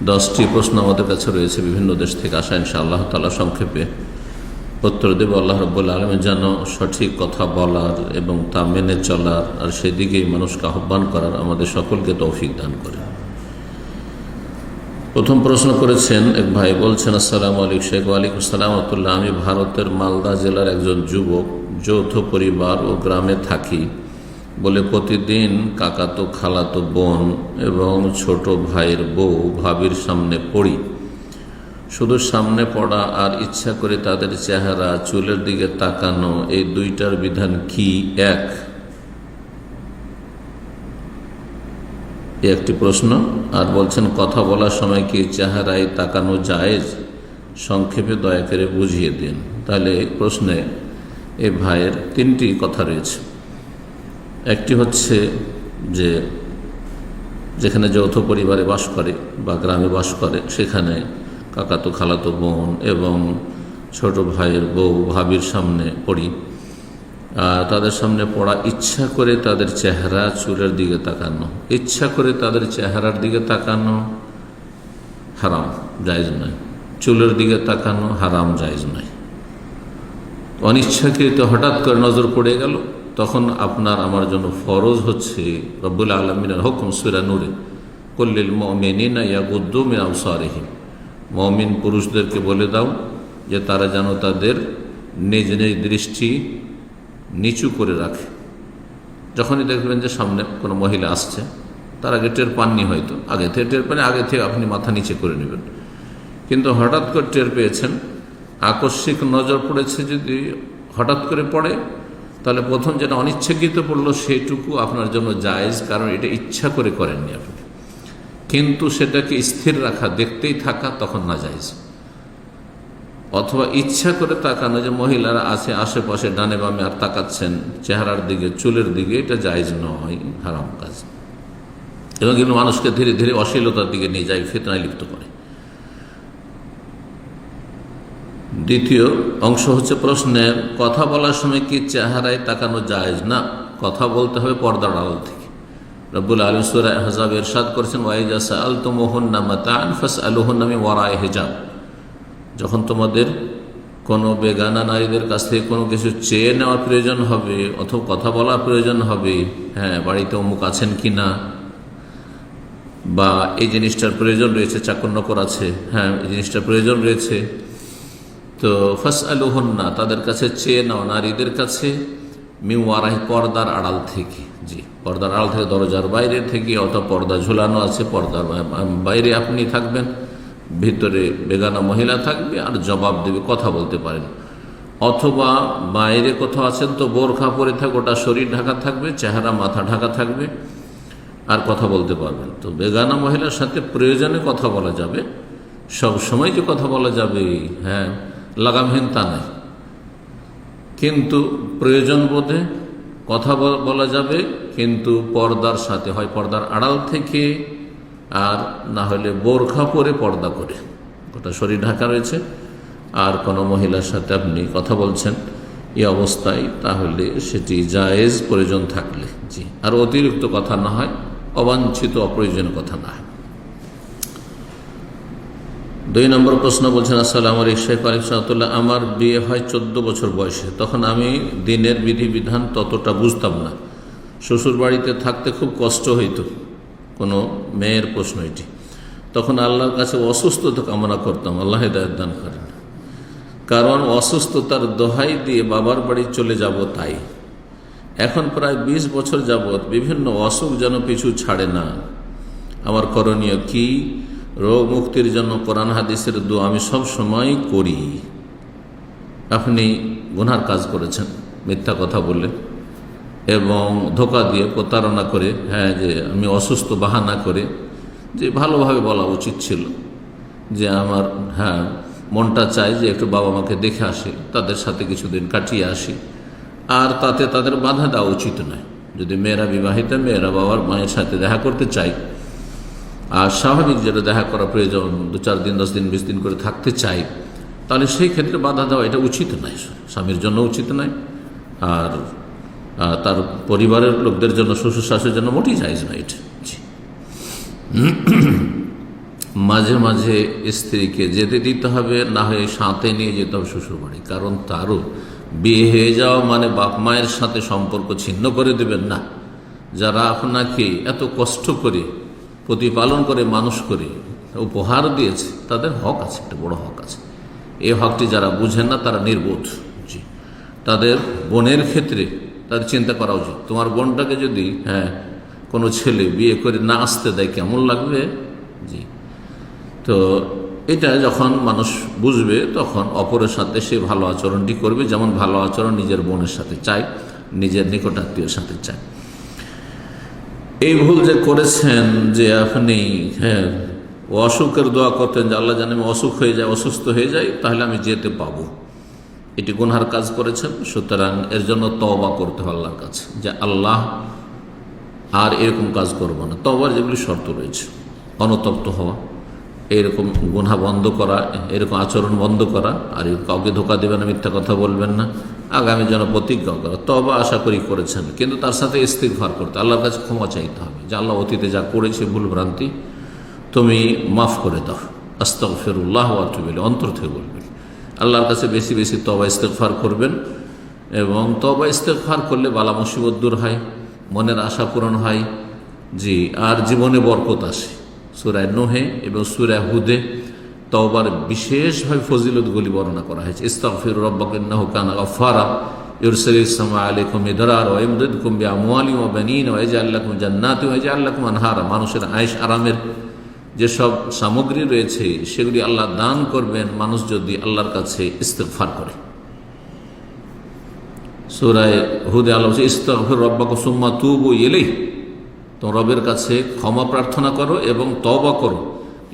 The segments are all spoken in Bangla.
10টি প্রশ্ন আমাদের কাছে রয়েছে বিভিন্ন দেশ থেকে আসা। ইনশাআল্লাহ তাআলা সংক্ষেপে উত্তর দেব। আল্লাহ রাব্বুল আলামিন যেন সঠিক কথা বলার এবং তা মেনে চলার আর সেদিকেই মানুষকে আহ্বান করার আমাদের সকলকে তৌফিক দান করে। প্রথম প্রশ্ন করেছেন এক ভাই, বলছেন আসসালামু আলাইকুম শেখ। ওয়ালাইকুম আসসালাম ওয়া রাহমাতুল্লাহ। আমি ভারতের মালদা জেলার একজন যুবক, যৌথ পরিবার ও গ্রামে থাকি বলে প্রতিদিন কাকাতো খালাতো বোন এবং ছোট ভাইয়ের বউ ভাবির সামনে পড়ি। শুধু সামনে পড়া আর ইচ্ছা করে তাদের চেহারা চুলের দিকে তাকানো, এই দুইটার বিধান কি এক? একটি প্রশ্ন। আর বলছেন কথা বলার সময় কি চেহারায় তাকানো জায়েজ? সংক্ষেপে দয়া করে বুঝিয়ে দিন। তাহলে এই প্রশ্নে এই ভাইয়ের তিনটি কথা রয়েছে। একটি হচ্ছে যে যেখানে যৌথ পরিবারে বাস করে বা গ্রামে বাস করে সেখানে কাকাতো খালাতো বোন এবং ছোট ভাইয়ের বউ ভাবির সামনে পড়ি। তাদের সামনে পড়া ইচ্ছা করে তাদের চেহারা চুলের দিকে তাকানো, ইচ্ছা করে তাদের চেহারার দিকে তাকানো হারাম, জায়েজ নয়। চুলের দিকে তাকানো হারাম, জায়েজ নয়। অনিচ্ছাকৃত হঠাৎ করে নজর পড়ে গেল, তখন আপনার আমার জন্য ফরজ হচ্ছে রব্বুল আলামিনের হুকুম সূরা নূরে, কুল্লিল মুমিনিনা ইয়াগুদ্দু মিন আবসারিহিম, মুমিন পুরুষদেরকে বলে দাও যে তারা যেন তাদের নিজ নিজ দৃষ্টি নিচু করে রাখে। যখনই দেখবেন যে সামনে কোনো মহিলা আসছে, তার আগে টের পাননি, হয়তো আগে থেকে টের পান, আগে থেকে আপনি মাথা নিচে করে নেবেন। কিন্তু হঠাৎ করে টের পেয়েছেন, আকস্মিক নজর পড়েছে, যদি হঠাৎ করে পড়ে তাহলে প্রথম যেটা অনিচ্ছাকৃত পড়লো সেইটুকু আপনার জন্য জায়েজ, কারণ এটা ইচ্ছা করে করেননি আপনি। কিন্তু সেটাকে স্থির রাখা, দেখতেই থাকা, তখন না জায়েজ। অথবা ইচ্ছা করে তাকানো, যে মহিলারা আছে আশেপাশে ডানে বামে আর তাকাচ্ছেন চেহারার দিকে চুলের দিকে, এটা জায়েজ নয়, হারাম কাজ। এবং এগুলো মানুষকে ধীরে ধীরে অশ্লীলতার দিকে নিয়ে যায়, ফিতনায় লিপ্ত করে। দ্বিতীয় অংশ হচ্ছে প্রশ্নের, কথা বলার সময় কি চেহারায় তাকানো জায়েজ? না, কথা বলতে হবে পর্দার আড়াল থেকে। রব্বুল আলামিন সূরা আহজাব ইরশাদ করেছেন, ওয়াইজা সাআলতুমুহুন্না মাতাআন ফাসআলুহুন্না মিন ওয়ারাই হিজাব। যখন তোমাদের কোনো বেগানা নারীদের কাছ থেকে কোনো কিছু চেয়ে নেওয়ার প্রয়োজন হবে অথবা কথা বলার প্রয়োজন হবে, হ্যাঁ বাড়িতে অমুক আছেন কি না, বা এই জিনিসটার প্রয়োজন রয়েছে, চাকর আছে, হ্যাঁ এই জিনিসটার প্রয়োজন রয়েছে, তো ফাসআলুহুন্না তাদের কাছে চেয়ে নাও, নারীদের কাছে, মিন ওয়ারাই পর্দার আড়াল থেকে। জি, পর্দার আড়াল থেকে, দরজার বাইরে থেকে, অথবা পর্দা ঝুলানো আছে, পর্দার বাইরে আপনি থাকবেন, ভিতরে বেগানা মহিলা থাকবে আর জবাব দেবে, কথা বলতে পারেন। অথবা বাইরে কোথাও আছেন তো বোরখা পরে থাকবে, ওটা শরীর ঢাকা থাকবে, চেহারা মাথা ঢাকা থাকবে, আর কথা বলতে পারবেন। তো বেগানা মহিলার সাথে প্রয়োজনে কথা বলা যাবে, সব সময় যে কথা বলা যাবে, হ্যাঁ লাগামহীন তা নাই, কিন্তু প্রয়োজন বোধে কথা বলা যাবে, কিন্তু পর্দার সাথে, হয় পর্দার আড়াল থেকে, আর না হলে বোরখা পরে পর্দা করে, গোটা শরীর ঢাকা রয়েছে, আর কোনো মহিলার সাথে আপনি কথা বলছেন এই অবস্থায়, তাহলে সেটি জায়েজ প্রয়োজন থাকলে। জি, আর অতিরিক্ত কথা না হয়, অবাঞ্ছিত অপ্রয়োজনীয় কথা না হয়। 2 নম্বর প্রশ্ন বলছেন, আসসালামু আলাইকুম শেখ। ওয়ালাইকুম আসসালাম। আমার বিয়ে হয় 14 বছর বয়সে। তখন আমি দিনের বিধিবিধান ততটা বুঝতাম না। শ্বশুর বাড়িতে থাকতে খুব কষ্ট হইতো। কোনো মেয়ের প্রশ্ন এটি। তখন আল্লাহর কাছে অসুস্থতা কামনা করতাম, আল্লাহ হিদায়াত দান করেন, কারণ অসুস্থতার দোহাই দিয়ে বাবার বাড়ি চলে যাব তাই। এখন প্রায় 20 বছর যাবৎ বিভিন্ন অসুখ যেন পিছু ছাড়ে না। আমার করণীয় কি? রোগ মুক্তির জন্য কোরআন হাদিসের দোয়া আমি সব সময় করি। আপনি গুনার কাজ করেছেন, মিথ্যা কথা বলে এবং ধোঁকা দিয়ে, প্রতারণা করে, হ্যাঁ যে আমি অসুস্থ বাহানা করে, যে ভালোভাবে বলা উচিত ছিল যে আমার হ্যাঁ মনটা চাই যে একটু বাবা মাকে দেখে আসি, তাদের সাথে কিছুদিন কাটিয়ে আসি, আর তাতে তাদের বাধা দেওয়া উচিত নয়। যদি মেয়েরা বিবাহিতা, মেয়েরা বাবার মায়ের সাথে দেখা করতে চাই, আর স্বাভাবিক যেটা দেখা করা প্রয়োজন, 2-4 দিন 10 দিন 20 দিন করে থাকতে চাই, তাহলে সেই ক্ষেত্রে বাধা দেওয়া এটা উচিত নয়, স্বামীর জন্য উচিত নয়, আর তার পরিবারের লোকদের জন্য, শ্বশুর শাশুড়ির জন্য মোটেই জায়েজ নয় এটা। মাঝে মাঝে স্ত্রীকে যেতে দিতে হবে, না হয়ে সাথে নিয়ে যেতে হবে শ্বশুরবাড়ি। কারণ তারও বিয়ে হয়ে যাওয়া মানে বাপ মায়ের সাথে সম্পর্ক ছিন্ন করে দেবেন না। যারা আপনাকে এত কষ্ট করে প্রতিপালন করে মানুষ করে উপহার দিয়েছে, তাদের হক আছে, একটা বড় হক আছে। এই হকটি যারা বুঝেন না তারা নির্বোধ। জি, তাদের বোনের ক্ষেত্রে তাদের চিন্তা করা উচিত। তোমার বোনটাকে যদি কোনো ছেলে বিয়ে করে না আসতে দেয় কেমন লাগবে। জি, তো এটা যখন মানুষ বুঝবে তখন অপরের সাথে সে ভালো আচরণটি করবে, যেমন ভালো আচরণ নিজের বোনের সাথে চায়, নিজের নিকটাত্মীয়ের সাথে চায়। এই ভুল যে করেছেন যে আপনি অসুখের দোয়া করতেন যে আল্লাহ জানে আমি অসুখ হয়ে যায়, অসুস্থ হয়ে যায়, তাহলে আমি যেতে পাবো, এটি গুনহার কাজ করেছেন। সুতরাং এর জন্য তওবা করতে হবে আল্লাহর কাছে যে আল্লাহ আর এরকম কাজ করবো না। তওবার যেগুলি শর্ত রয়েছে, অনুতপ্ত হওয়া, এরকম গুনহা বন্ধ করা, এরকম আচরণ বন্ধ করা, আর কাউকে ধোকা দেবেন না, মিথ্যা কথা বলবেন না, আগামী যেন প্রতিজ্ঞা করা। তওবা আশা করি করেছেন, কিন্তু তার সাথে ইস্তিগফার করতে, আল্লাহর কাছে ক্ষমা চাইতে হবে যে আল্লাহ অতীতে যা করেছে ভুল ভ্রান্তি তুমি মাফ করে দাও, আস্তাগফিরুল্লাহ ওয়া আতুবু ইলাইহি, অন্তর থেকে বলবেন। আল্লাহর কাছে বেশি বেশি তওবা ইস্তিগফার করবেন, এবং তওবা ইস্তিগফার করলে বালা মুসিবত দূর হয়, মনের আশা পূরণ হয়। জি, আর জীবনে বরকত আসে। সূরা নূহে এবং সূরা হুদে তওবার বিশেষভাবে ফজিলতগুলি বর্ণনা করা হয়েছে। ইস্তাগফিরু রাব্বাকুম ইন্নাহু কানা গাফফারা ইউরসিলিস সামা আলাইকুম মিদরারা ওয়া ইমদিদকুম বিআমওয়ালিন ওয়া বানিন ওয়া ইয়াজআল লাকুম জান্নাতিন ওয়া ইয়াজআল লাকুম আনহারা। মানুষের আয়েশ আরামের যেসব সামগ্রী রয়েছে সেগুলি আল্লাহ দান করবেন মানুষ যদি আল্লাহর কাছে ইস্তিগফার করে। সূরা হুদে আল্লাহ বলছে ইস্তাগফিরু রাব্বাকুম সুম্মা তুবু ইলাইহি, তোমরা রবের কাছে ক্ষমা প্রার্থনা করো এবং তওবা করো।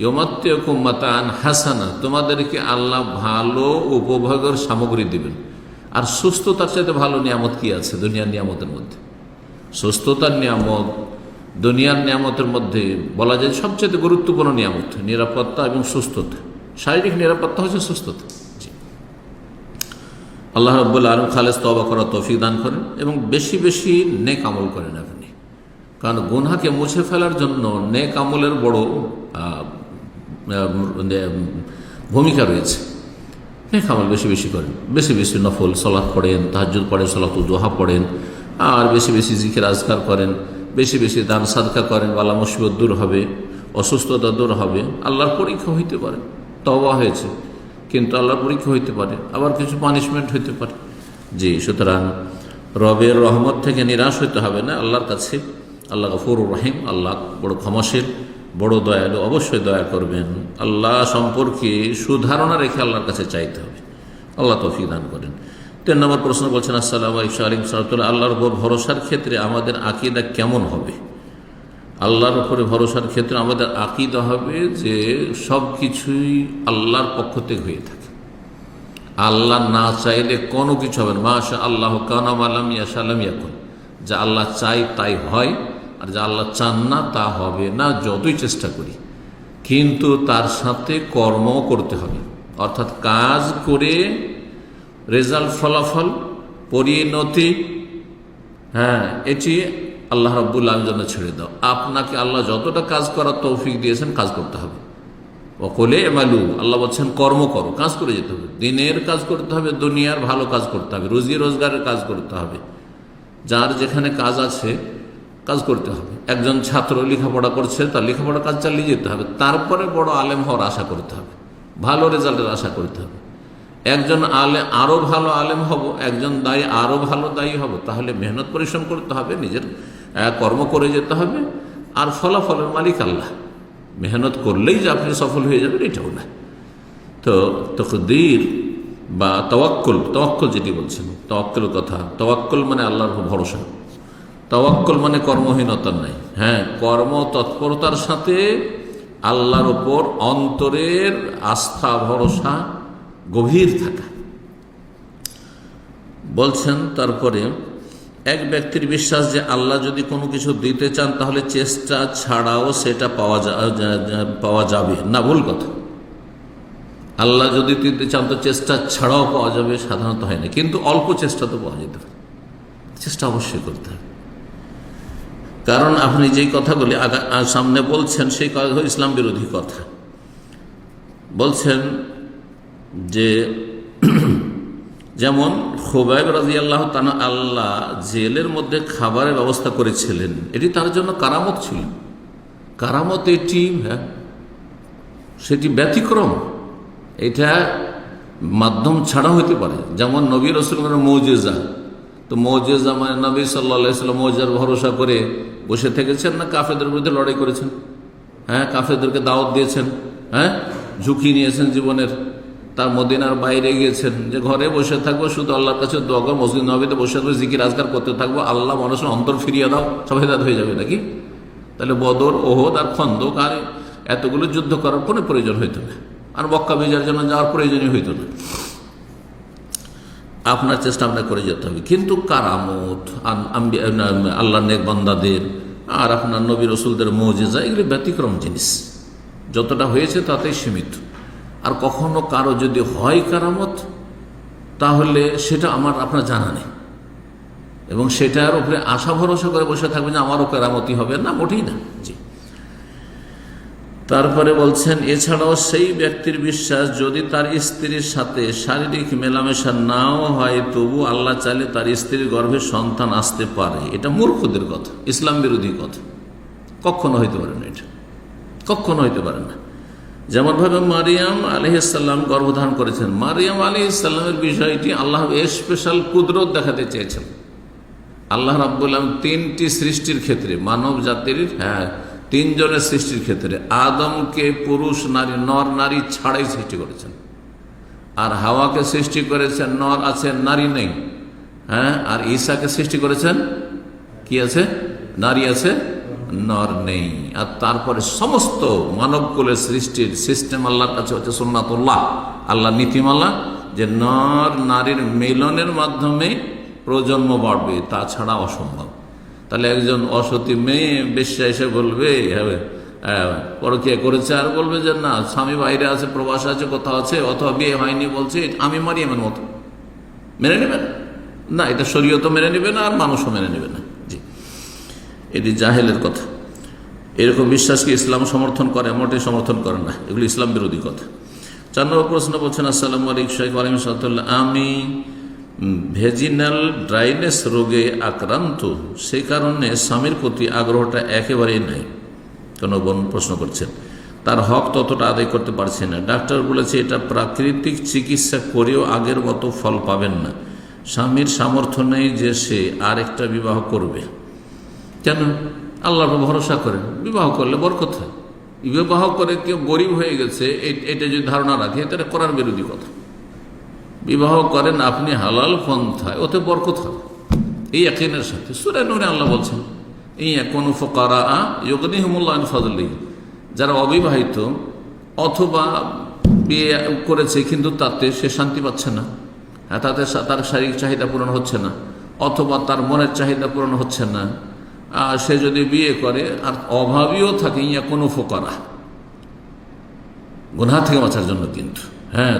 ইউমাত্তিউকুম মাতাআন হাসানা, তোমাদেরকে আল্লাহ ভালো উপভোগের সামগ্রী দিবেন। আর সুস্থতার চাইতে ভালো নিয়ামত কি আছে দুনিয়ার নিয়ামতের মধ্যে? সুস্থতার নিয়ামত দুনিয়ার নিয়ামতের মধ্যে বলা যায় সবচেয়ে গুরুত্বপূর্ণ নিয়ামত নিরাপত্তা এবং সুস্থতা। শারীরিক নিরাপত্তা হচ্ছে সুস্থতা। জি, আল্লাহ রাব্বুল আলামিন খালেস তওবা করার তৌফিক দান করেন এবং বেশি বেশি নেক আমল করেন আপনি। কারণ গুনাহকে মুছে ফেলার জন্য নেক আমলের বড় ভূমিকা রয়েছে। নেক আমল বেশি বেশি করেন, বেশি বেশি নফল সালাত পড়েন, তাহাজ্জুদ পড়েন, সালাতুল দুহা পড়েন, আর বেশি বেশি জিকির আজকার করেন, বেশি বেশি দান সাদকা করেন। বালা মুসিবত দূর হবে, অসুস্থতা দূর হবে। আল্লাহর পরীক্ষা হইতে পারে, তওবা হয়েছে কিন্তু আল্লাহর পরীক্ষা হইতে পারে, আবার কিছু পানিশমেন্ট হইতে পারে। জি, সুতরাং রবের রহমত থেকে নিরাশ হইতে হবে না। আল্লাহর কাছে, আল্লাহ গফুরুর রহিম, আল্লাহ বড় ক্ষমাশীল, বড় দয়ালু, অবশ্যই দয়া করবেন। আল্লাহ সম্পর্কে সুধারণা রেখে আল্লাহর কাছে চাইতে হবে। আল্লাহ তৌফিক দান করেন। 3 নম্বর প্রশ্ন বলছেন, আসসালামু আলাইকুম, আল্লাহর উপর ভরসার ক্ষেত্রে আমাদের আকীদা কেমন হবে? আল্লাহর উপরে ভরসার ক্ষেত্রে আমাদের আকীদা হবে যে সব কিছুই আল্লাহর পক্ষ থেকে হয়ে থাকে। আল্লাহ না চাইলে কোনো কিছু হবে না। মাশা আল্লাহ কানা মা লাম ইয়াশা লাম ইয়াকুন, যা আল্লাহ চাই তাই হয়, আর যা আল্লাহ চান না তা হবে না, যতই চেষ্টা করি। কিন্তু তার সাথে কর্ম করতে হবে, অর্থাৎ কাজ করে রেজাল্ট, ফলাফল, পরিণতি, এটি আল্লাহ রাব্বুল আলামিনের জন্য ছেড়ে দাও। আপনাকে আল্লাহ যতটা কাজ করার তৌফিক দিয়েছেন কাজ করতে হবে। ওয়াকুলে আমালু, আল্লাহ বলছেন কর্ম করো, কাজ করে যেতে হবে। দিনের কাজ করতে হবে, দুনিয়ার ভালো কাজ করতে হবে, রুজি রোজগারের কাজ করতে হবে। যার যেখানে কাজ আছে কাজ করতে হবে। একজন ছাত্র লেখাপড়া করছে, তার লেখাপড়া কাজ চালিয়ে যেতে হবে, তারপরে বড় আলেম হওয়ার আশা করতে হবে, ভালো রেজাল্টের আশা করতে হবে। একজন আরও ভালো আলেম হব, একজন দায়ী আরও ভালো দায়ী হব, তাহলে মেহনত পরিশ্রম করতে হবে, নিজের কর্ম করে যেতে হবে। আর ফলাফলের মালিক আল্লাহ। মেহনত করলেই যে আপনি সফল হয়ে যাবেন এটাও না। তো তকদীর বা তাওয়াক্কুল, তাওয়াক্কুল যেটি বলছেন, তাওয়াক্কুল কথা, তাওয়াক্কুল মানে আল্লাহর উপর ভরসা। তাওয়াক্কুল মানে কর্মহীনতার নাই, কর্ম তৎপরতার সাথে আল্লাহর উপর অন্তরের আস্থা ভরসা গভীর থাকা। বলছেন তারপরে এক ব্যক্তির বিশ্বাস যে আল্লাহ যদি কোনো কিছু দিতে চান তাহলে চেষ্টা ছাড়াও সেটা পাওয়া যাবে না, ভুল কথা। আল্লাহ যদি দিতে চান তো চেষ্টা ছাড়াও পাওয়া যাবে, সাধারণত হয় না, কিন্তু অল্প চেষ্টা তো পাওয়া যেতে পারে। চেষ্টা অবশ্যই করতে হবে, কারণ আপনি যেই কথাগুলি সামনে বলছেন সেই কথা ইসলাম বিরোধী কথা। বলছেন যে যেমন খুবাইব রাদিয়াল্লাহু তাআলা আল্লাহ জেলের মধ্যে খাবারের ব্যবস্থা করেছিলেন, এটি তার জন্য কারামত ছিল। কারামত এটি, সেটি ব্যতিক্রম, এটা মাধ্যম ছাড়া হইতে পারে। যেমন নবী রাসূলের মুজিজা, তো মুজিজা মানে নবী সাল্লাল্লাহু আলাইহি ওয়াসাল্লাম মুজিজার ভরসা করে বসে থেকেছেন না কাফেরদের বিরুদ্ধে লড়াই করেছেন, কাফেরদেরকে দাওয়াত দিয়েছেন, ঝুঁকি নিয়েছেন জীবনের, তার মদিনার বাইরে গিয়েছেন যে ঘরে বসে থাকবো, শুধু আল্লাহর কাছে দোয়া করবো, মসজিদ নববীতে বসে থাকবো, জিকির আজকার করতে থাকবো, আল্লাহ মানুষের অন্তর ফিরিয়ে দাও, সব হেদায়েত হয়ে যাবে নাকি? তাহলে বদর, ওহদ আর খন্দক আর এতগুলো যুদ্ধ করার কোনো প্রয়োজন হইতো না, আর মক্কা বিজয়ের জন্য যাওয়ার প্রয়োজনই হইতো না। আপনার চেষ্টা আপনার করে যেতে হবে। কিন্তু কারামত, আল্লাহ নেক বান্দাদের আর আপনার নবী রসুলদের মুজিজা, এগুলি ব্যতিক্রম জিনিস, যতটা হয়েছে তাতেই সীমিত। আর কখনো কারো যদি হয় কারামত, তাহলে সেটা আপনার জানা নেই, এবং সেটার উপরে আশা ভরসা করে বসে থাকবে যে আমারও কারামতি হবে না, মোটেই না। জি। তারপরে বলছেন এছাড়াও সেই ব্যক্তির বিশ্বাস যদি তার স্ত্রীর সাথে শারীরিক মেলামেশা নাও হয়, তবু আল্লাহ চাইলে তার স্ত্রীর গর্ভে সন্তান আসতে পারে, এটা মূর্খদের কথা, ইসলাম বিরোধী কথা, কখনো হইতে পারে না, এটা কখনো হইতে পারে না। যেমনভাবে মারিয়াম আলাইহিস সালাম গর্ভধারণ করেছেন, মারিয়াম আলাইহিস সালামের বিষয়টি আল্লাহ স্পেশাল কুদরত দেখাতে চেয়েছেন। আল্লাহ রাব্বুল আলামিন তিনটি সৃষ্টির ক্ষেত্রে, মানব জাতির তিনজনের সৃষ্টির ক্ষেত্রে আদমকে পুরুষ নারী, নর নারী ছাড়াই সৃষ্টি করেছেন, আর হাওয়াকে সৃষ্টি করেছেন নর আছে নারী নেই, আর ঈসাকে সৃষ্টি করেছেন কি আছে, নারী আছে নর নেই। আর তারপরে সমস্ত মানবকুলের সৃষ্টির সিস্টেম আল্লাহর কাছে হচ্ছে সুন্নাতুল্লাহ, আল্লাহর নীতিমালা, যে নর নারীর মিলনের মাধ্যমে প্রজন্ম বাড়বে, তাছাড়া অসম্ভব। তাহলে একজন অসতী মেয়ে বেশ্যা এসে বলবে পরকীয়া করেছে, আর বলবে যে না স্বামী বাইরে আছে, প্রবাসে আছে, কোথাও আছে, অথবা বিয়ে হয়নি, বলছে আমি মারিয়ামের মতো, মেনে নেবেন না? এটা শরীয়তও মেনে নেবে না, আর মানুষও মেনে নেবে না। জি, এটি জাহেলের কথা। এরকম বিশ্বাসকে ইসলাম সমর্থন করে? মোটেই সমর্থন করে না, এগুলো ইসলাম বিরোধী কথা। 4 নম্বর প্রশ্ন বলছেন, আসসালামু আলাইকুম শাইখ ওয়ালাইকুম সালাম, আমি ভেজিনাল ড্রাইনেস রোগে আক্রান্ত, সেই কারণে স্বামীর প্রতি আগ্রহটা একেবারেই নাই। কোনো বোন প্রশ্ন করছেন, তার হক ততটা আদায় করতে পারছে না। ডাক্তার বলেছে এটা প্রাকৃতিক চিকিৎসা করেও আগের মতো ফল পাবেন না। স্বামীর সামর্থ্য নেই যে সে আরেকটা বিবাহ করবে। কেন? আল্লাহর ভরসা করেন, বিবাহ করলে বরকত হয়। বিবাহ করে কেউ গরিব হয়ে গেছে এটা যদি ধারণা রাখে, এটা কোরআন বিরোধী কথা। বিবাহ করেন আপনি হালাল পন্থায়, ওতে বরকত হবে, এই ইয়াকিনের সাথে। সূরা নূরে আল্লাহ বলছেন ইয়াকুনু ফুকারা ইউগনিহুমুল্লাহু মিন ফাদলিহি, যারা অবিবাহিত অথবা বিয়ে করেছে কিন্তু তাতে সে শান্তি পাচ্ছে না, তাতে তার শারীরিক চাহিদা পূরণ হচ্ছে না, অথবা তার মনের চাহিদা পূরণ হচ্ছে না, সে যদি বিয়ে করে আর অভাবীও থাকে, ইয়াকুনু ফুকারা, গুনাহ থেকে বাঁচার জন্য, কিন্তু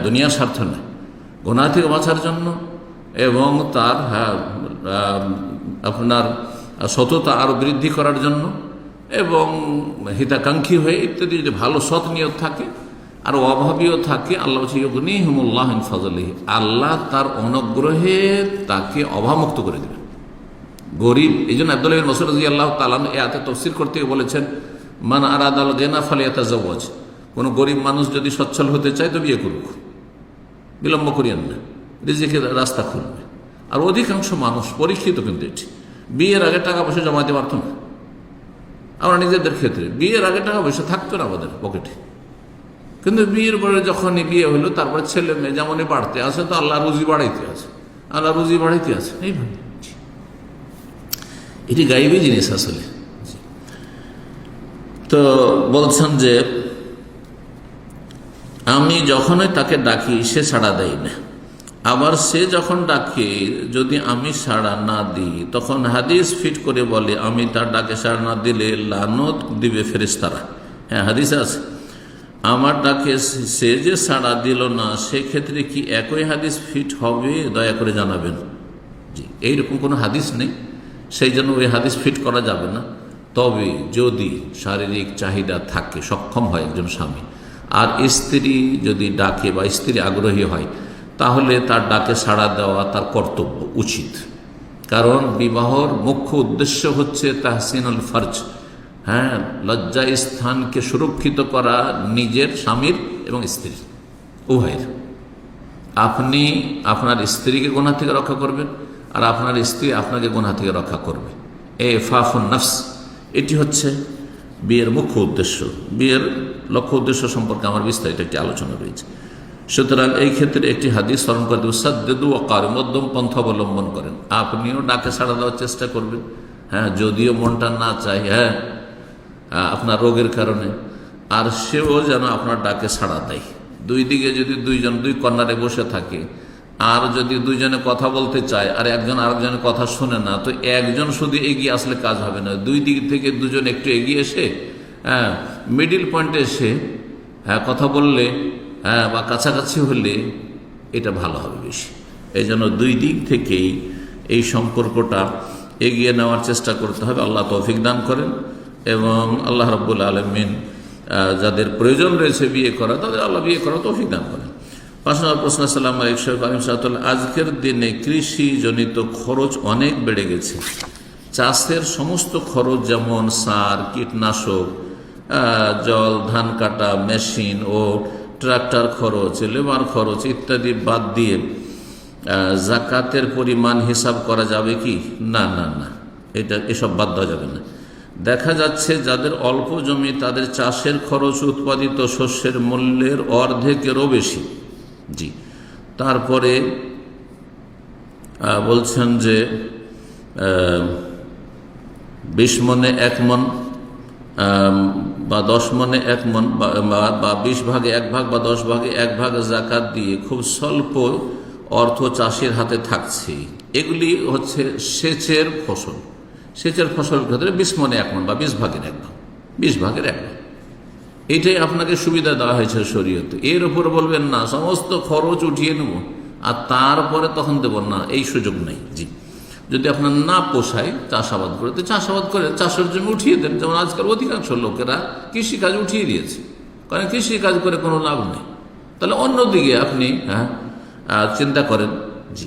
দুনিয়ার স্বার্থ নয়, গুনাহ থেকে বাঁচার জন্য, এবং তার আপনার সততা আরো বৃদ্ধি করার জন্য, এবং হিতাকাঙ্ক্ষী হয়ে ইত্যাদি যদি ভালো সৎ নিয়ত থাকে, আর অভাবীও থাকে, আল্লাহ বলছে ইউগনিহুমুল্লাহু মিন ফাদলিহি, আল্লাহ তার অনুগ্রহে তাকে অভাবমুক্ত করে দেবেন। গরিব, এই জন্য আব্দুল্লাহ বিন মাসউদ রাদিয়াল্লাহু তাআলা এই আয়াতে তাফসীর করতে বলেছেন মান আরাদাল গিনা ফালিয়াতাজাওয়াজ, কোন গরিব মানুষ যদি সচ্ছল হতে চায় তো বিয়ে করুক, বিলম্ব করিয়েন না, রিজিকের রাস্তা খুলবে। আর অধিকাংশ মানুষ পরীক্ষিত, কিন্তু এটি বিয়ের আগে টাকা পয়সা জমাতে পারত না। আমরা নিজেদের ক্ষেত্রে বিয়ের আগে টাকা পয়সা থাকতো না আমাদের পকেটে, কিন্তু বিয়ের পরে যখনই বিয়ে হইলো, তারপরে ছেলে মেয়ে যেমনই বাড়তে আছে, তো আল্লাহ রুজি বাড়াইতে আছে, আল্লাহ রুজি বাড়াইতে আছে, এইভাবে। এটি গাইবী জিনিস আসলে। তো বলছেন যে আমি যখনই তাকে ডাকি সে সাড়া দেয় না, আবার সে যখন ডাকে যদি আমি সাড়া না দিই, তখন হাদিস ফিট করে বলে আমি তার ডাকে সাড়া না দিলে লানত দিবে ফেরেশতারা। হাদিসে আছে, আমার ডাকে সে যে সাড়া দিল না, সেক্ষেত্রে কি একই হাদিস ফিট হবে? দয়া করে জানাবেন। জি, এইরকম কোনো হাদিস নেই, সেই জন্য ওই হাদিস ফিট করা যাবে না। তবে যদি শারীরিক চাহিদা থাকে, সক্ষম হয় একজন স্বামী, আর স্ত্রী যদি ডাকে বা স্ত্রী আগ্রহী হয় তাহলে তার ডাকে সাড়া দেওয়া তার কর্তব্য, উচিত। কারণ বিবাহর মুখ্য উদ্দেশ্য হচ্ছে তাহসিনুল ফরজ, হ্যাঁ, লজ্জা স্থানকে সুরক্ষিত করা নিজের, স্বামীর এবং স্ত্রীর, উভয়ের। আপনি আপনার স্ত্রীকে গুনাহ থেকে রক্ষা করবেন আর আপনার স্ত্রী আপনাকে গুনাহ থেকে রক্ষা করবে। ইফাফুন নফস, এটি হচ্ছে বিয়ের মুখ্য উদ্দেশ্য। বিয়ের লক্ষ্য উদ্দেশ্য সম্পর্কে আমার বিস্তারিত একটি আলোচনা রয়েছে। সুতরাং এই ক্ষেত্রে একটি হাদিস স্মরণ করে দেব, সাদ্দেদু ওয়াকার, মধ্যম পন্থা অবলম্বন করেন। আপনিও ডাকে সাড়া দেওয়ার চেষ্টা করবেন, হ্যাঁ, যদিও মনটা না চাই, হ্যাঁ, আপনার রোগের কারণে, আর সেও যেন আপনার ডাকে সাড়া দেয়। দুই দিকে যদি দুইজন দুই কর্নারে বসে থাকে আর যদি দুইজনে কথা বলতে চায় আর একজন আরেকজনের কথা শুনে না, তো একজন শুধু এগিয়ে আসলে কাজ হবে না। দুই দিক থেকে দুজন একটু এগিয়ে এসে, হ্যাঁ, মিডিল পয়েন্টে এসে, হ্যাঁ, কথা বললে, হ্যাঁ, বা কাছাকাছি হলে এটা ভালো হবে বেশি। এই জন্য দুই দিক থেকেই এই সম্পর্কটা এগিয়ে নেওয়ার চেষ্টা করতে হবে। আল্লাহ তৌফিক দান করেন এবং আল্লাহ রাব্বুল আলামিন যাদের প্রয়োজন রয়েছে বিয়ে করা, তাদের আল্লাহ বিয়ে করা তৌফিক দান করেন। 5 নম্বর প্রশ্ন, আসসালামু আলাইকুম। আজকের দিনে কৃষিজনিত খরচ অনেক বেড়ে গেছে। চাষের সমস্ত খরচ যেমন সার, কীটনাশক, জল, ধান কাটা মেশিন ও ট্রাক্টর খরচ, লেবার খরচ ইত্যাদি বাদ দিয়ে জাকাতের পরিমাণ হিসাব করা যাবে কি? না না না, এসব বাদ দেওয়া যাবে না। দেখা যাচ্ছে যাদের অল্প জমি তাদের চাষের খরচ উৎপাদিত শস্যের মূল্যের অর্ধেকেরও বেশি। জি, তারপরে বলছেন যে 20 মনে 1 মন বা 10 মনে 1 মন বা 20 ভাগে 1 ভাগ বা 10 ভাগে 1 ভাগ জাকাত দিয়ে খুব স্বল্প অর্থ চাষির হাতে থাকছে। এগুলি হচ্ছে সেচের ফসল। সেচের ফসলের ক্ষেত্রে 20 মনে 1 মন বা 20 ভাগের 1 ভাগ, 20 ভাগের 1 ভাগ, এটাই আপনাকে সুবিধা দেওয়া হয়েছে শরীয়তে। এর উপর বলবেন না সমস্ত খরচ উঠিয়ে নেব আর তারপরে তখন দেব না, এই সুযোগ নেই। জি, যদি আপনার না পোষায় চাষাবাদ করে, তো চাষাবাদ করে চাষের জমি উঠিয়ে দেন। যেমন আজকাল অধিকাংশ লোকেরা কৃষিকাজ উঠিয়ে দিয়েছে, কারণ কৃষিকাজ করে কোনো লাভ নেই। তাহলে অন্যদিকে আপনি, হ্যাঁ, চিন্তা করেন। জি,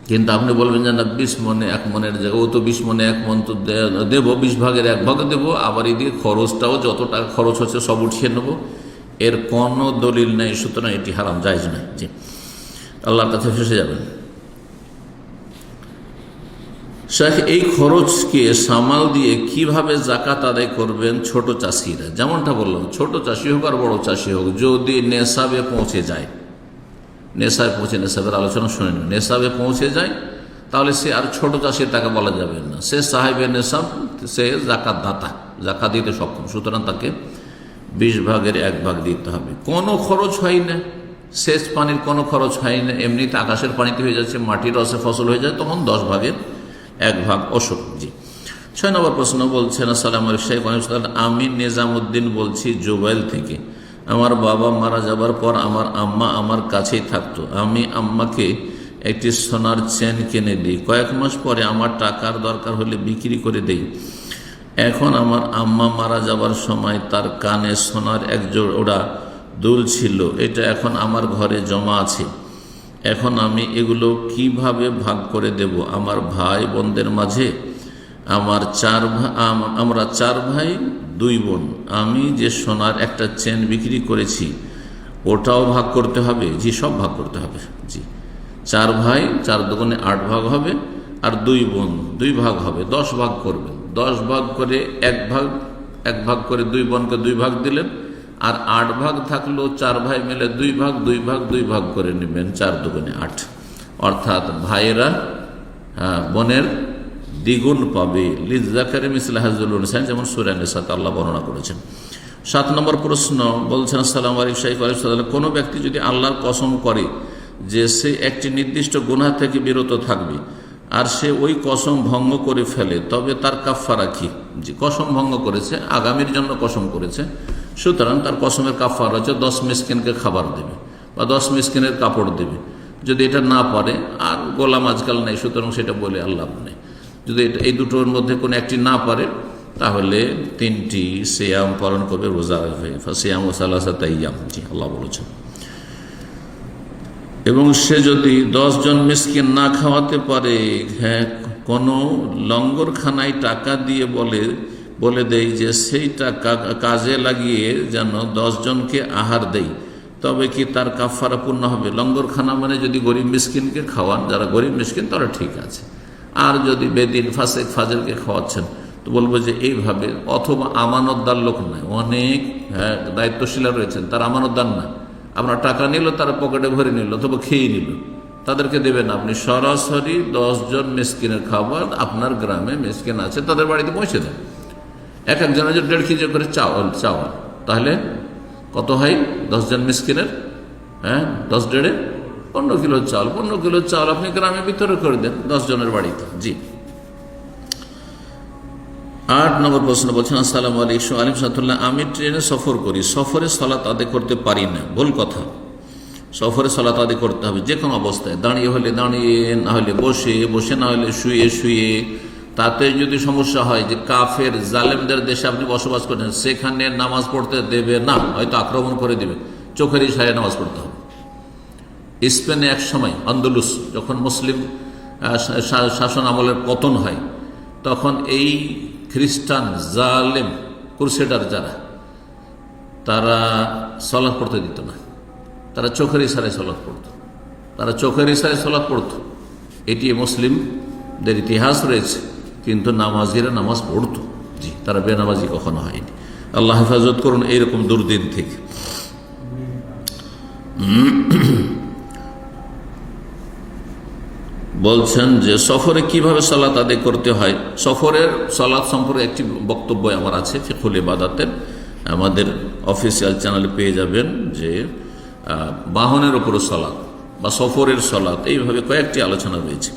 কিন্তু আপনি বলবেন যে না 20 মনে 1 মনের জায়গায়, ও তো 20 মনে 1 মন তো দেবো, 20 ভাগের 1 ভাগ দেবো, আবার এদিকে খরচটাও যত টাকা খরচ হচ্ছে সব উঠিয়ে নেবো, এর কোনো দলিল নেই। সুতরাং এটি হারাম, জায়েজ নয়। জি, আল্লাহর কাছে ফেসে যাবেন। শেখ, এই খরচকে সামাল দিয়ে কিভাবে জাকাত আদায় করবেন ছোট চাষিরা? যেমনটা বললাম, ছোট চাষি হোক আর বড় চাষি হোক, যদি নেশাবে পৌঁছে যায়, নেশাবের আলোচনা শুনে নেন, নেশাবে পৌঁছে যায় তাহলে সে আর ছোট চাষির টাকা বলা যাবে না, সে সাহেবে নেশাব, সে জাকাত দাতা, জাকাত দিতে সক্ষম। সুতরাং তাকে 20 ভাগের 1 ভাগ দিতে হবে। কোনো খরচ হয় না, সেচ পানির কোনো খরচ হয় না, এমনিতে আকাশের পানিতে হয়ে যাচ্ছে, মাটির রসে ফসল হয়ে যায়, তখন 10 ভাগের 1 ভাগ অসুখ। জি, 6 নম্বর প্রশ্ন বলছেন, আসসালামু আলাইকুম। আমি নিজামুদ্দিন বলছি জুবাইল থেকে। আমার বাবা মারা যাবার পর আমার আম্মা আমার কাছেই থাকতো। আমি আম্মাকে একটি সোনার চেন কিনে দিই, কয়েক মাস পরে আমার টাকার দরকার হলে বিক্রি করে দেই। এখন আমার আম্মা মারা যাবার সময় তার কানে সোনার এক জোড়া দুল ছিল, এটা এখন আমার ঘরে জমা আছে। এখন আমি এগুলো কিভাবে ভাগ করে দেব আমার ভাই বোনদের মাঝে? আমরা 4 ভাই 2 বোন। আমি যে সোনার একটা চেন বিক্রি করেছি ওটাও ভাগ করতে হবে? জি, সব ভাগ করতে হবে। জি, 4 ভাই 4 দুগুণে 8 ভাগ হবে, আর 2 বোন 2 ভাগ হবে, 10 ভাগ করবেন। 10 ভাগ করে 1 ভাগ করে 2 বোনকে 2 ভাগ দিলেন, আর 8 ভাগ থাকলো 4 ভাই মিলে 2 ভাগ 2 ভাগ করে নেবেন, 4 দুগুণে 8, অর্থাৎ ভাইয়েরা বোনের দ্বিগুণ পাবে। লিযযাকারি মিসলু হাযযিল উনসায়াইন, যেমন সূরা নিসাতে আল্লাহ বর্ণনা করেছেন। 7 নম্বর প্রশ্ন বলছেন, আসসালামু আলাইকুম। কোনো ব্যক্তি যদি আল্লাহর কসম করে যে সে একটি নির্দিষ্ট গুনাহ থেকে বিরত থাকবে আর সে ওই কসম ভঙ্গ করে ফেলে, তবে তার কাফফারা কি? যে কসম ভঙ্গ করেছে, আগামীর জন্য কসম করেছে, সুতরাং তার কসমের কাফফারা হচ্ছে 10 মিসকিনকে খাবার দেবে বা 10 মিসকিনের কাপড় দেবে। যদি এটা না পারে, আর গোলাম আজকাল নেই, সুতরাং সেটা বলে আল্লাহ নেই। যদি এই দুটোর মধ্যে কোনো একটি না পারে, তাহলে 3টি সিয়াম পালন করবে রোজা হয়ে, সিয়াম ও সালাসাত আইয়াম, জি আল্লাহ বলেছেন। এবং সে যদি 10 জন মিসকিন না খাওয়াতে পারে, হ্যাঁ, কোনো লঙ্গরখানায় টাকা দিয়ে বলে দেই যে সেই টাকা কাজে লাগিয়ে যেন 10 জনকে আহার দেই, তবে কি তার কাফারা পূর্ণ হবে? লঙ্গরখানা মানে যদি গরিব মিসকিনকে খাওয়ান, যারা গরিব মিসকিন তারা ঠিক আছে। আর যদি বেদিন ফাসেক ফাজেলকে খাওয়াচ্ছেন তো বলবো যে এইভাবে, অথবা আমানতদার লোক নয়, অনেক দায়িত্বশীলা রয়েছেন, তার আমানতদার না, আপনার টাকা নিল, তারা পকেটে ভরে নিল অথবা খেয়ে নিল, তাদেরকে দেবেন। আপনি সরাসরি 10 জন মিসকিনের খাবার আপনার গ্রামে মিসকিন আছে তাদের বাড়িতে পৌঁছে দেন। এক একজনের যে 1.5 কেজি করে চাওয়াল, তাহলে কত হয় 10 জন মিসকিনের? 10 1.5 15 কিলো চাল, 15 কিলো চাল আপনি গ্রামে ভিতরে করে দেন 10 জনের বাড়িতে। জি। 8 নম্বর প্রশ্ন বলছেন, আসসালামু আলাইকুম আলিম সাতুল্লাহ, আমি ট্রেনে সফর করি, সফরে সালাত আদায় করতে পারি না। ভুল কথা। সফরে সালাত আদায় করতে হবে যে কোনো অবস্থায়, দাঁড়িয়ে হলে দাঁড়িয়ে, না হলে বসে, বসে না হলে শুয়ে শুয়ে। তাতে যদি সমস্যা হয় যে কাফের জালেমদের দেশে আপনি বসবাস করেন, সেখানে নামাজ পড়তে দেবে না, হয়তো আক্রমণ করে দেবে, চোখের ইশারায় নামাজ পড়তে হবে। স্পেনে এক সময় আন্দোলুস, যখন মুসলিম শাসন আমলের পতন হয়, তখন এই খ্রিস্টান জালেম ক্রুসেডার যারা, তারা সালাত পড়তে দিত না, তারা চোখের ইশারায় সালাত পড়ত, তারা চোখের ইশারায় সালাত পড়ত। এটি মুসলিমদের ইতিহাস রয়েছে, কিন্তু নামাজিরা নামাজ পড়ত। জি, তারা বেনামাজি কখনো হয়নি। আল্লাহ হেফাজত করুন এইরকম দুর্দিন থেকে। বলছেন যে সফরে কিভাবে সালাত আদায় করতে হয়। সফরের সালাত সম্পর্কে একটি বক্তব্য আমার আছে ফিকহুল ইবাদাতের, আমাদের অফিসিয়াল চ্যানেলে পেয়ে যাবেন, যে বাহনের উপরও সালাত বা সফরের সালাত, এইভাবে কয়েকটি আলোচনা রয়েছে।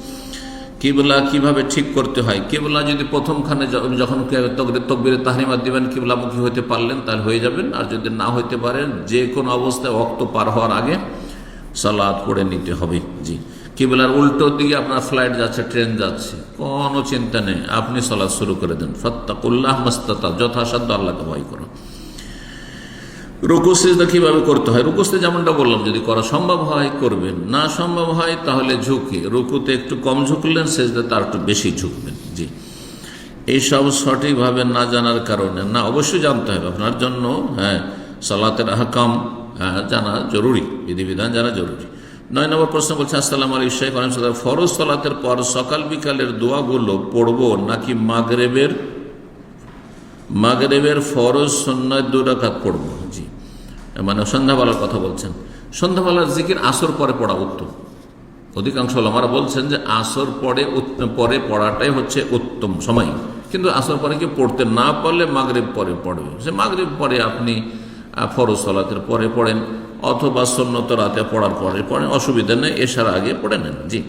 কিবলা কিভাবে ঠিক করতে হয়। কিবলা যদি প্রথমখানে যখন তাকবীরে তাহরিমা দিবেন কিবলামুখী হতে পারলেন তাহলে হয়ে যাবেন, আর যদি না হইতে পারেন যে কোনো অবস্থায় ওয়াক্ত পার হওয়ার আগে সালাত পড়ে নিতে হবে। জি। কিবলার উল্টো দিকে আপনার ফ্লাইট যাচ্ছে, ট্রেন যাচ্ছে, কোনো চিন্তা নেই, আপনি সালাত শুরু করে দেন। ফাত্তাকুল্লাহ মাস্তাতা, যথাসাধ্য আল্লাহকে ভয় করুন। রুকু সিজদা কিভাবে করতে হয়। রুকু সিজদা যেমনটা বললাম, যদি করা সম্ভব হয় করবেন, না সম্ভব হয় তাহলে ঝুঁকে, রুকুতে একটু কম ঝুঁকলেন, সিজদা তার একটু বেশি ঝুঁকবেন। জি। এইসব সঠিকভাবে না জানার কারণে, না অবশ্যই জানতে হবে আপনার জন্য, সালাতের আহকাম জানা জরুরি, বিধিবিধান জানা জরুরি। 9 নম্বর প্রশ্ন বলছে, আসসালামু আলাইকুম শাইখ আলম সাহেব, ফরজ সালাতের পর সকাল বিকালের দোয়াগুলো পড়বো নাকি মাগরিবের ফরজ সুন্নাত 2 রাকাত পড়বো? জি, মানে সন্ধ্যাবেলার কথা বলছেন। সন্ধ্যাবেলার জিকির আসর পরে পড়া উত্তম। অধিকাংশ ওলামারা বলছেন যে আসর পরে পড়াটাই হচ্ছে উত্তম সময়, কিন্তু আসর পরে কি পড়তে না পারলে মাগরিব পরে পড়বে। সে মাগরিব পরে আপনি ফরজ সালাতের পরে পড়েন, অথবা সুন্নত রাতে পড়ার পরে পড়েন, অসুবিধা নেই, এশার আগে পড়ে নেন। জি।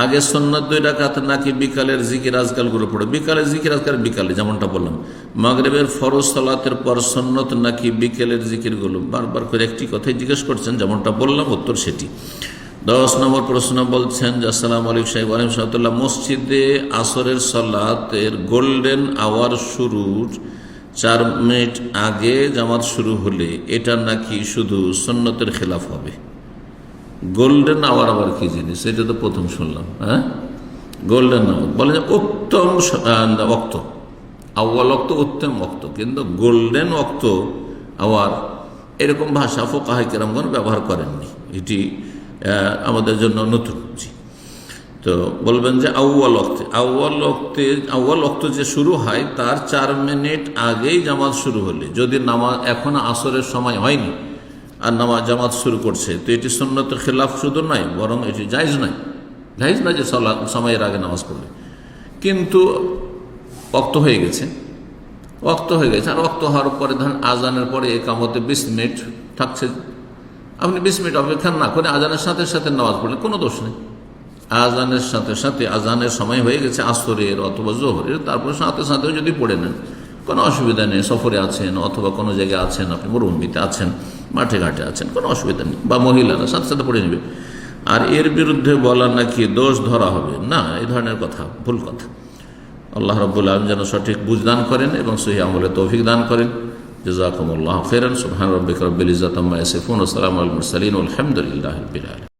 আগে সুন্নত 2 রাকাত নাকি বিকালের জিকির আজকালগুলো পড়ে? বিকালের জিকির আজকাল বিকালে, যেমনটা বললাম। মাগরিবের ফরজ সালাতের পর সুন্নত নাকি বিকেলের জিকিরগুলো, বারবার করে একটি কথাই জিজ্ঞেস করছেন, যেমনটা বললাম উত্তর সেটি। 10 নম্বর প্রশ্ন বলছেন যে, আসসালামু আলাইকুম শাইখ আলাইকুম সালাতুল্লাহ, মসজিদে আসরের সালাতের গোল্ডেন আওয়ার শুরুর 4 মিনিট আগে জামাত শুরু হলে এটা নাকি শুধু সুন্নতের খেলাফ হবে? গোল্ডেন আওয়ার আবার কি জিনিস, এটা তো প্রথম শুনলাম। গোল্ডেন আওয়ার বলে যে উত্তম ওয়াক্ত, আউয়াল ওয়াক্ত উত্তম ওয়াক্ত, কিন্তু গোল্ডেন ওয়াক্ত আওয়ার এরকম ভাষা ফুকাহায়ে কেরামগণ ব্যবহার করেননি, এটি আমাদের জন্য নতুন। জি। তো বলবেন যে আউয়াল ওয়াক্ত যে শুরু হয় তার 4 মিনিট আগেই জামাত শুরু হলে, যদি নামাজ এখন আসরের সময় হয়নি আর জামাত শুরু করছে, তো এটি সুন্নতের খেলাফ শুধু নয়, বরং এটি জায়েজ নয় যে সময়ের আগে নামাজ পড়বে। কিন্তু ওয়াক্ত হয়ে গেছে, আর ওয়াক্ত হওয়ার পরে ধরেন আজানের পরে একামতে 20 মিনিট থাকছে, আপনি 20 মিনিট অপেক্ষা না করে আজানের সাথে সাথে নামাজ পড়লে কোনো দোষ নেই। আজানের সাথে সাথে, আজানের সময় হয়ে গেছে আসরের অথবা জোহরের, তারপরে সাথে সাথেও যদি পড়ে নেন কোনো অসুবিধা নেই। সফরে আছেন অথবা কোনো জায়গায় আছেন, আপনি মরুভূমিতে আছেন, মাঠে ঘাটে আছেন, কোনো অসুবিধা নেই, বা মহিলারা সাথে সাথে পড়ে নেবে। আর এর বিরুদ্ধে বলা নাকি দোষ ধরা হবে না, এই ধরনের কথা ভুল কথা। আল্লাহ রাব্বুল আলামিন যেন সঠিক বুঝ দান করেন এবং সহি আমলে তৌফিক দান করেন। জাযাকুমুল্লাহু খাইরান। সুবহান রাব্বিকা রাব্বিল ইজ্জাতি আম্মা ইয়াসিফুন ওয়া সালামুন আলাল মুরসালিন ওয়া আলহামদুলিল্লাহি রাব্বিল আলামিন।